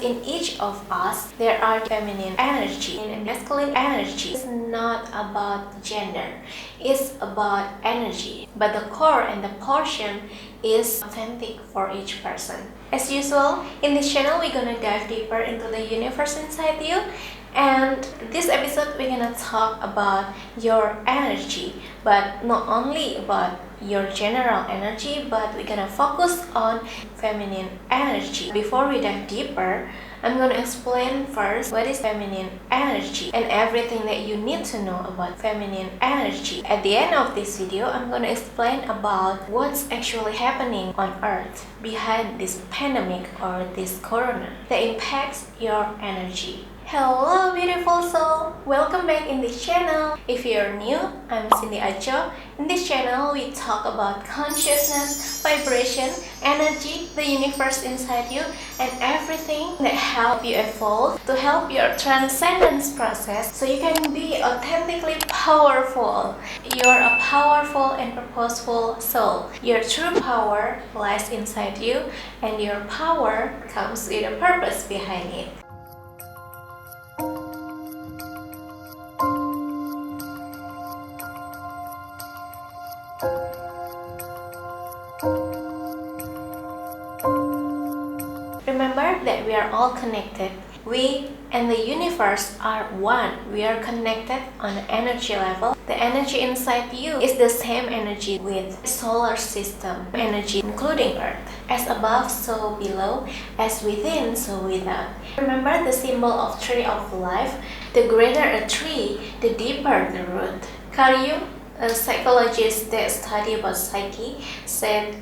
In each of us, there are feminine energy and masculine energy. It's not about gender, it's about energy. But the core and the portion is authentic for each person. As usual, in this channel, we're gonna dive deeper into the universe inside you. And this episode, we're gonna talk about your energy, but not only about your general energy, but we're gonna focus on feminine energy. Before we dive deeper, I'm gonna explain first what is feminine energy and everything that you need to know about feminine energy. At the end of this video, I'm gonna explain about what's actually happening on Earth behind this pandemic or this corona that impacts your energy. Hello beautiful soul! Welcome back in this channel. If you're new, I'm Cindy Acho. In this channel, we talk about consciousness, vibration, energy, the universe inside you, and everything that helps you evolve to help your transcendence process so you can be authentically powerful. You're a powerful and purposeful soul. Your true power lies inside you, and your power comes with a purpose behind it. Remember that we are all connected. We and the universe are one. We are connected on an energy level. The energy inside you is the same energy with the solar system energy, including Earth. As above, so below. As within, so without. Remember the symbol of tree of life. The greater a tree, the deeper the root. Carl Jung, a psychologist that studied about psyche, said,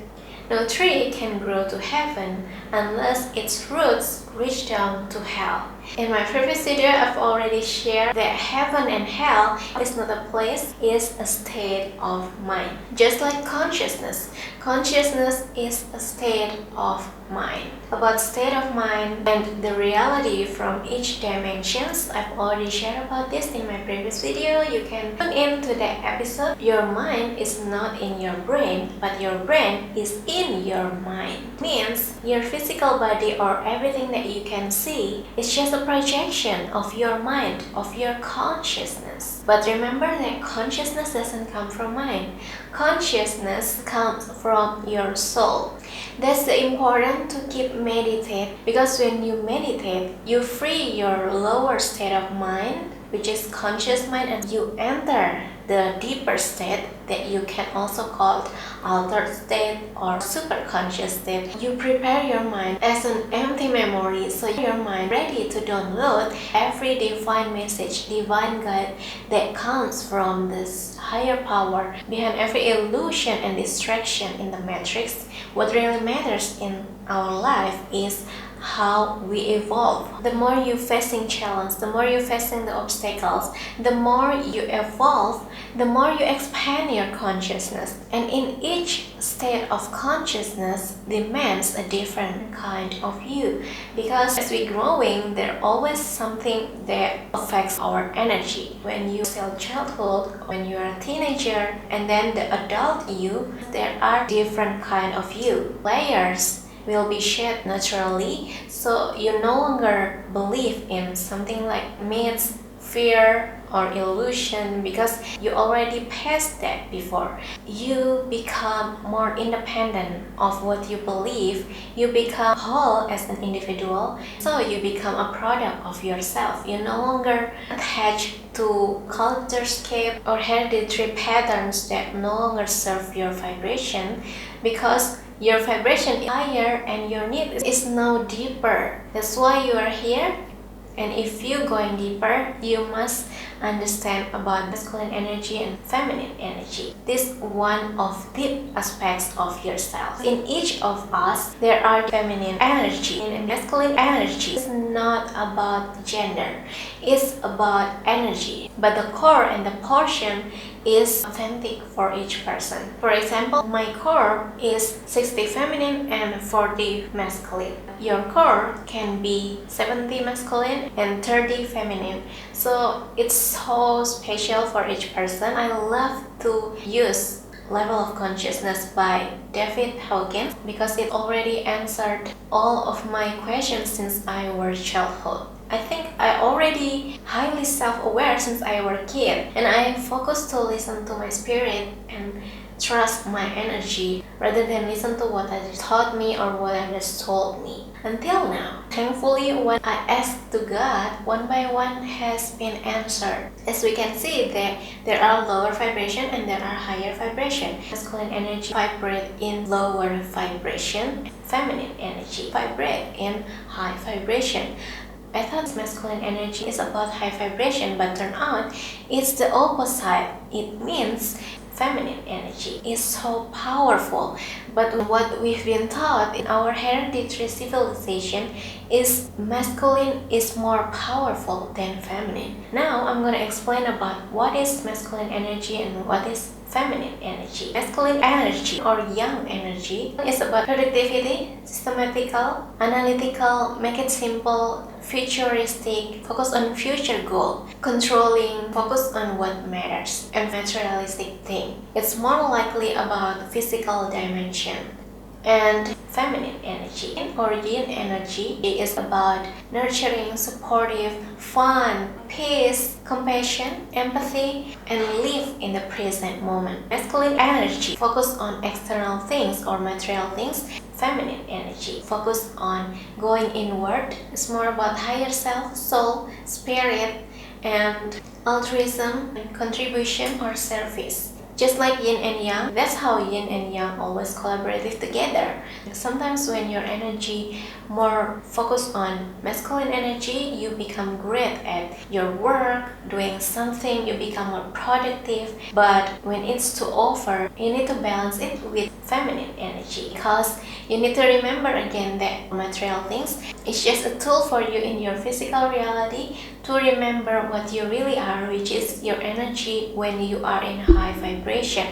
"No tree can grow to heaven unless its roots reach down to hell." In my previous video, I've already shared that heaven and hell is not a place, it's a state of mind. Just like consciousness. Consciousness is a state of mind. About state of mind and the reality from each dimensions, I've already shared about this in my previous video. You can tune into that episode. Your mind is not in your brain, but your brain is in your mind. Means your physical body or everything that you can see is just a projection of your mind, of your consciousness. But remember that consciousness doesn't come from mind. Consciousness comes from your soul. That's the important to keep meditate, because when you meditate, you free your lower state of mind, which is conscious mind, and you enter the deeper state that you can also call altered state or super conscious state. You prepare your mind as an empty memory, so your mind ready to download every divine message, divine guide that comes from this higher power. Behind every illusion and distraction in the matrix, what really matters in our life is how we evolve. The more you facing challenge, the more you facing the obstacles, the more you evolve, the more you expand your consciousness. And in each state of consciousness demands a different kind of you. Because as we growing, there always something that affects our energy. When you still childhood, when you are a teenager, and then the adult you, there are different kind of you. Layers will be shed naturally, so you no longer believe in something like myths, fear, or illusion, because you already passed that before. You become more independent of what you believe. You become whole as an individual, so you become a product of yourself. You no longer attach to culturescape or hereditary patterns that no longer serve your vibration, because your vibration is higher and your need is now deeper. That's why you are here. And if you're going deeper, you must understand about masculine energy and feminine energy. This is one of deep aspects of yourself. In each of us, there are feminine energy and masculine energy. It's not about gender, it's about energy. But the core and the portion is authentic for each person. For example, my core is 60 feminine and 40 masculine. Your core can be 70 masculine and 30 feminine. So it's so special for each person. I love to use Level of Consciousness by David Hawkins because it already answered all of my questions since I was childhood. I think I already highly self-aware since I was a kid, and I focused to listen to my spirit and trust my energy rather than listen to what others taught me or what others told me. Until now, thankfully, when I asked to God, one by one has been answered. As we can see, there are lower vibration and there are higher vibration. Masculine energy vibrate in lower vibration. Feminine energy vibrate in high vibration. I thought masculine energy is about high vibration, but turn out it's the opposite. It means feminine energy is so powerful, but what we've been taught in our hereditary civilization is masculine is more powerful than feminine. Now I'm going to explain about what is masculine energy and what is feminine energy. Masculine energy or yang energy is about productivity, systematical, analytical, make it simple, futuristic, focus on future goal, controlling, focus on what matters, and materialistic thing. It's more likely about physical dimension. And feminine energy or yin energy is about nurturing, supportive, fun, peace, compassion, empathy, and live in the present moment. Masculine energy focus on external things or material things. Feminine energy focus on going inward. It's more about higher self, soul, spirit, and altruism, contribution, or service. Just like yin and yang, that's how yin and yang always collaborate together. Sometimes when your energy more focused on masculine energy, you become great at your work, doing something, you become more productive. But when it's to offer, you need to balance it with feminine energy because you need to remember again that material things is just a tool for you in your physical reality to remember what you really are, which is your energy when you are in high vibration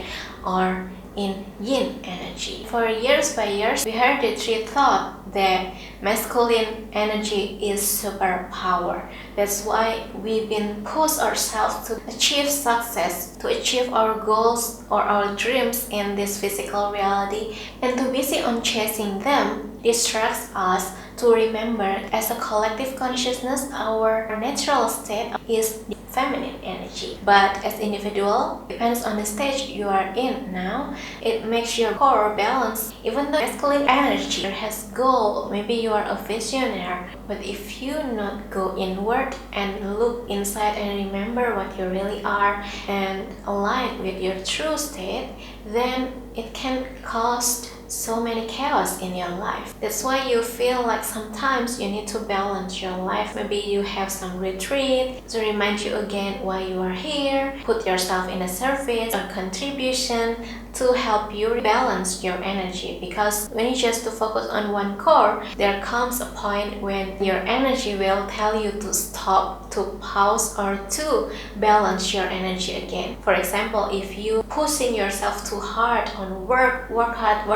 or in yin energy. For years by years, we heard the true thought that masculine energy is superpower. That's why we've been pushed ourselves to achieve success, to achieve our goals or our dreams in this physical reality, and to busy on chasing them distracts us to remember as a collective consciousness, our natural state is feminine energy. But as individual, depends on the stage you are in now, it makes your core balance. Even though masculine energy has goal, maybe you are a visionary, but if you not go inward and look inside and remember what you really are and align with your true state, then it can cause so many chaos in your life. That's why you feel like sometimes you need to balance your life. Maybe you have some retreat to remind you again why you are here, put yourself in a service or contribution to help you balance your energy. Because when you just to focus on one core, there comes a point when your energy will tell you to stop, to pause, or to balance your energy again. For example, if you pushing yourself too hard on work hard,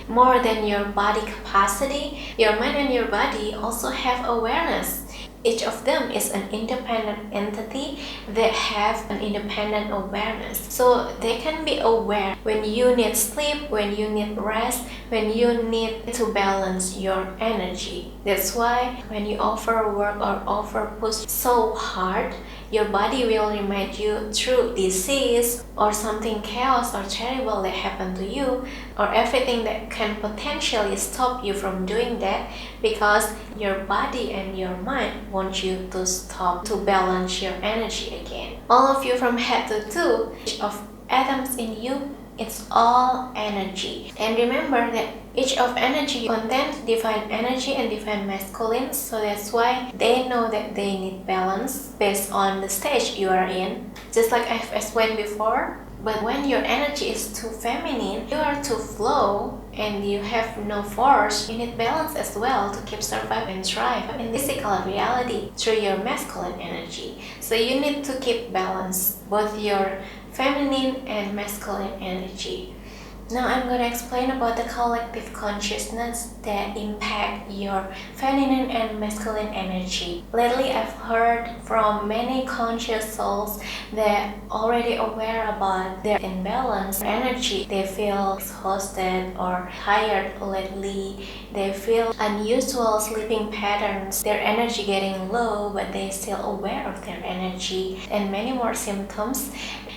more than your body capacity, your mind and your body also have awareness. Each of them is an independent entity that have an independent awareness. So they can be aware when you need sleep, when you need rest, when you need to balance your energy. That's why when you overwork or overpush so hard, your body will remind you through disease or something chaos or terrible that happened to you, or everything that can potentially stop you from doing that, because your body and your mind want you to stop, to balance your energy again. All of you from head to toe, each of atoms in you, it's all energy. And remember that each of energy contains divine energy and divine masculine, so that's why they know that they need balance based on the stage you are in. Just like I've explained before, but when your energy is too feminine, you are too flow and you have no force, you need balance as well to keep survive and thrive in physical reality through your masculine energy. So you need to keep balance, both your feminine and masculine energy. Now I'm going to explain about the collective consciousness that impact your feminine and masculine energy. Lately I've heard from many conscious souls that already aware about their imbalance energy. They feel exhausted or tired lately. They feel unusual sleeping patterns. Their energy getting low, but they still aware of their energy, and many more symptoms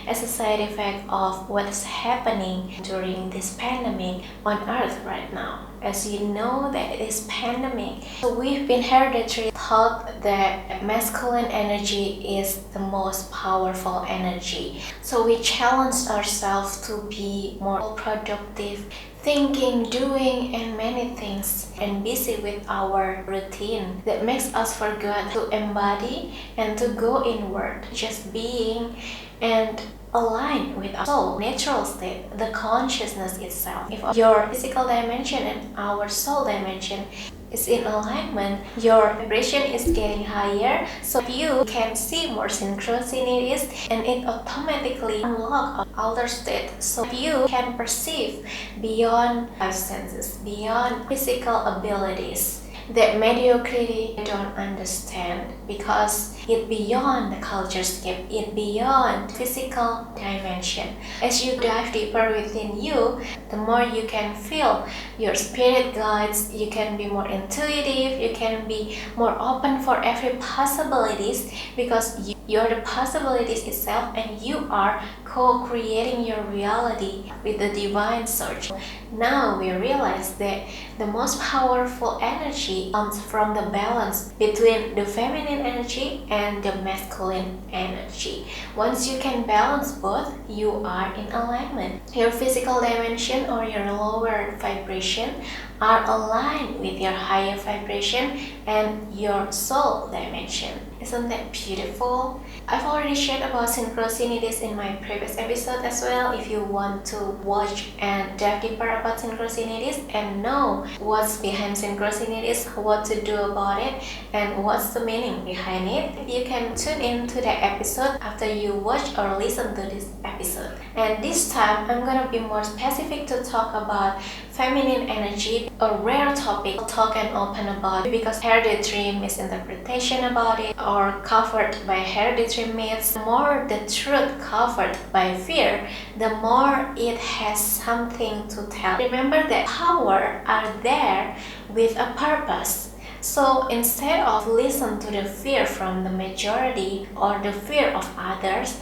as a side effect of what's happening during this pandemic on Earth right now. As you know that this pandemic, so we've been hereditary taught that masculine energy is the most powerful energy. So we challenged ourselves to be more productive, thinking, doing, and many things, and busy with our routine that makes us forget to embody and to go inward, just being and align with our soul, natural state, the consciousness itself. If your physical dimension and our soul dimension is in alignment, your vibration is getting higher, so you can see more synchronicities and it automatically unlocks outer state, so you can perceive beyond five senses, beyond physical abilities that mediocrity don't understand, because it beyond the culturescape, it beyond physical dimension. As you dive deeper within you, the more you can feel your spirit guides, you can be more intuitive, you can be more open for every possibilities, because you're the possibilities itself and you are co-creating your reality with the divine source. Now we realize that the most powerful energy comes from the balance between the feminine energy and the masculine energy. Once you can balance both, you are in alignment. Your physical dimension or your lower vibration are aligned with your higher vibration and your soul dimension. Isn't that beautiful? I've already shared about synchronicities in my previous episode as well. If you want to watch and dive deeper about synchronicities and know what's behind synchronicities, what to do about it, and what's the meaning behind it, you can tune in to that episode after you watch or listen to this episode. And this time, I'm gonna be more specific to talk about feminine energy, a rare topic to talk and open about, because hereditary misinterpretation about it or covered by hereditary myths. The more the truth covered by fear, the more it has something to tell. Remember that power are there with a purpose. So instead of listen to the fear from the majority or the fear of others,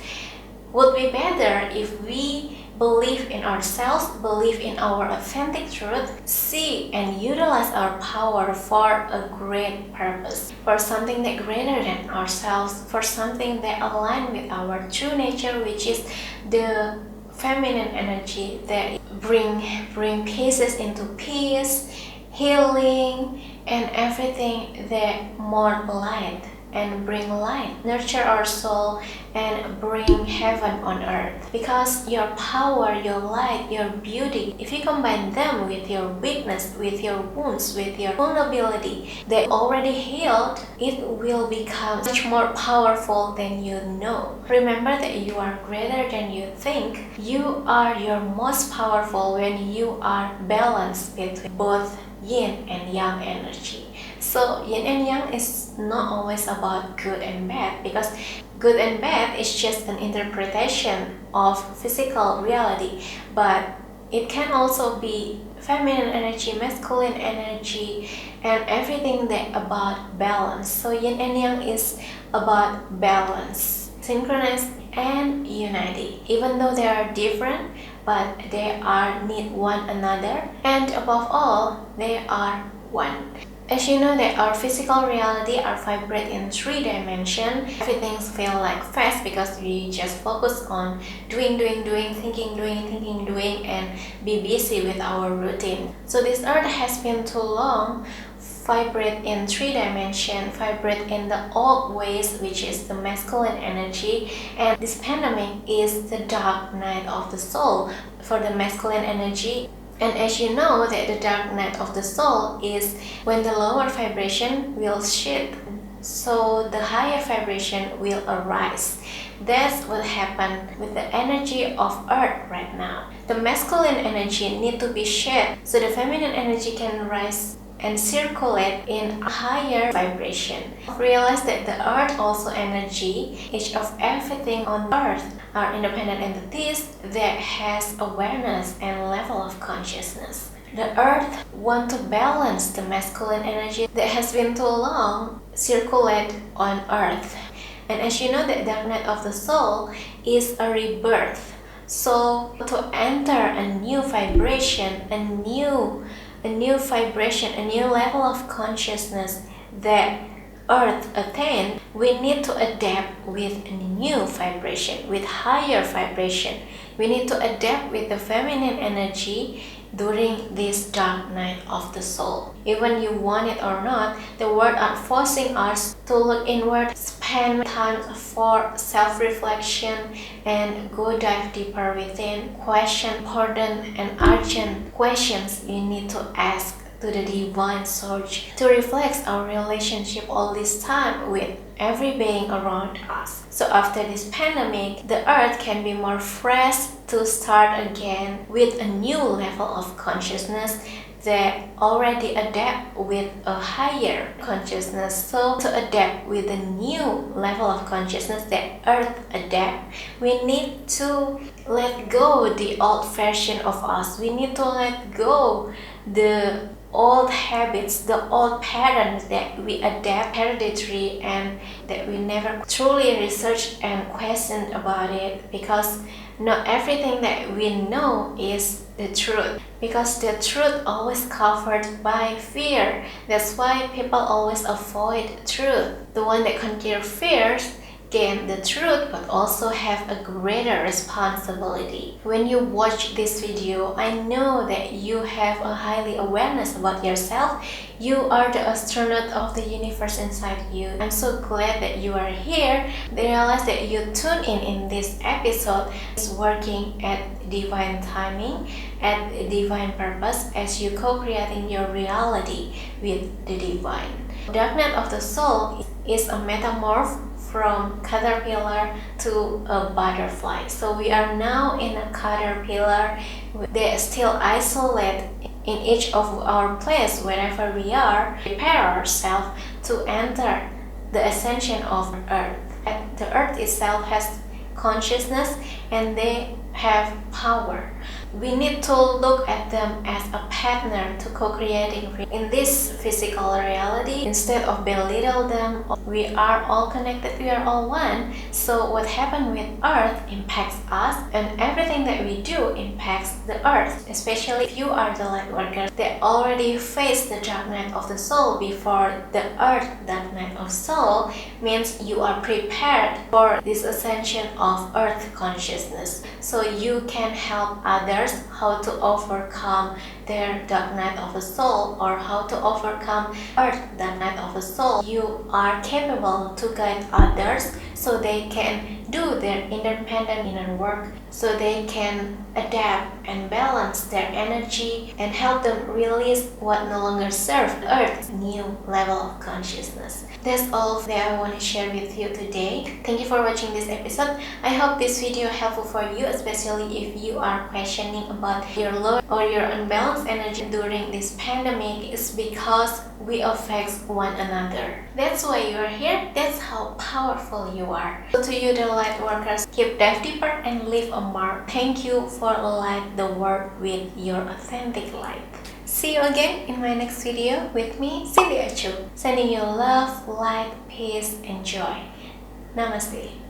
would be better if we believe in ourselves, believe in our authentic truth, see and utilize our power for a great purpose, for something that greater than ourselves, for something that aligns with our true nature, which is the feminine energy that bring pieces into peace, healing, and everything that more light and bring light, nurture our soul, and bring heaven on earth. Because your power, your light, your beauty, if you combine them with your weakness, with your wounds, with your vulnerability that already healed, it will become much more powerful than you know. Remember that you are greater than you think. You are your most powerful when you are balanced between both yin and yang energy. So yin and yang is not always about good and bad, because good and bad is just an interpretation of physical reality, but it can also be feminine energy, masculine energy, and everything that about balance. So yin and yang is about balance, synchronous and unity. Even though they are different, but they are need one another, and above all, they are one. As you know that our physical reality are vibrate in 3 dimensions, everything feel like fast because we just focus on doing, thinking, and be busy with our routine. So this earth has been too long vibrate in 3 dimensions, vibrate in the old ways, which is the masculine energy, and this pandemic is the dark night of the soul for the masculine energy. And as you know that the dark night of the soul is when the lower vibration will shift so the higher vibration will arise. That's what happened with the energy of Earth right now. The masculine energy need to be shed so the feminine energy can rise and circulate in a higher vibration. Realize that the Earth also energy, each of everything on Earth are independent entities that has awareness and level of consciousness. The Earth want to balance the masculine energy that has been too long circulate on Earth. And as you know, the dark night of the soul is a rebirth. So to enter a new vibration, a new vibration, a new level of consciousness that Earth attained, we need to adapt with a new vibration, with higher vibration. We need to adapt with the feminine energy during this dark night of the soul. Even you want it or not, the world are forcing us to look inward, spend time for self-reflection, and go dive deeper within. Question important and urgent questions you need to ask to the divine source to reflect our relationship all this time with every being around us. So after this pandemic, the Earth can be more fresh to start again with a new level of consciousness that already adapt with a higher consciousness. So to adapt with a new level of consciousness that Earth adapt, we need to let go the old version of us. We need to let go the old habits, the old patterns that we adapt, hereditary, and that we never truly researched and questioned about it, because not everything that we know is the truth, because the truth always covered by fear. That's why people always avoid truth. The one that conquer fears gain the truth, but also have a greater responsibility. When you watch this video, I know that you have a highly awareness about yourself. You are the astronaut of the universe inside you. I'm so glad that you are here. Realize that you tune in this episode is working at divine timing, at divine purpose, as you co-creating your reality with the divine. Dark night of the soul is a metamorph from caterpillar to a butterfly. So we are now in a caterpillar. They still isolate in each of our place wherever we are. Prepare ourselves to enter the ascension of Earth. And the Earth itself has consciousness and they have power. We need to look at them as a partner to co-creating in this physical reality instead of belittle them. We are all connected, we are all one. So what happened with Earth impacts us, and everything that we do impacts the Earth. Especially if you are the Lightworker that already faced the dark night of the soul before the Earth dark night of soul, means you are prepared for this ascension of Earth consciousness. So you can help others how to overcome their dark night of the soul, or how to overcome Earth dark night of the soul. You are capable to guide others so they can do their independent inner work, so they can adapt and balance their energy and help them release what no longer serves the Earth's new level of consciousness. That's all that I want to share with you today. Thank you for watching this episode. I hope this video helpful for you, especially if you are questioning about your low or your unbalanced energy during this pandemic. It's because we affect one another. That's why you are here. That's how powerful you are. So to you, the light workers, keep dive deeper and leave a mark. Thank you for light the world with your authentic light. See you again in my next video with me, Cindy Achu. Sending you love, light, peace, and joy. Namaste.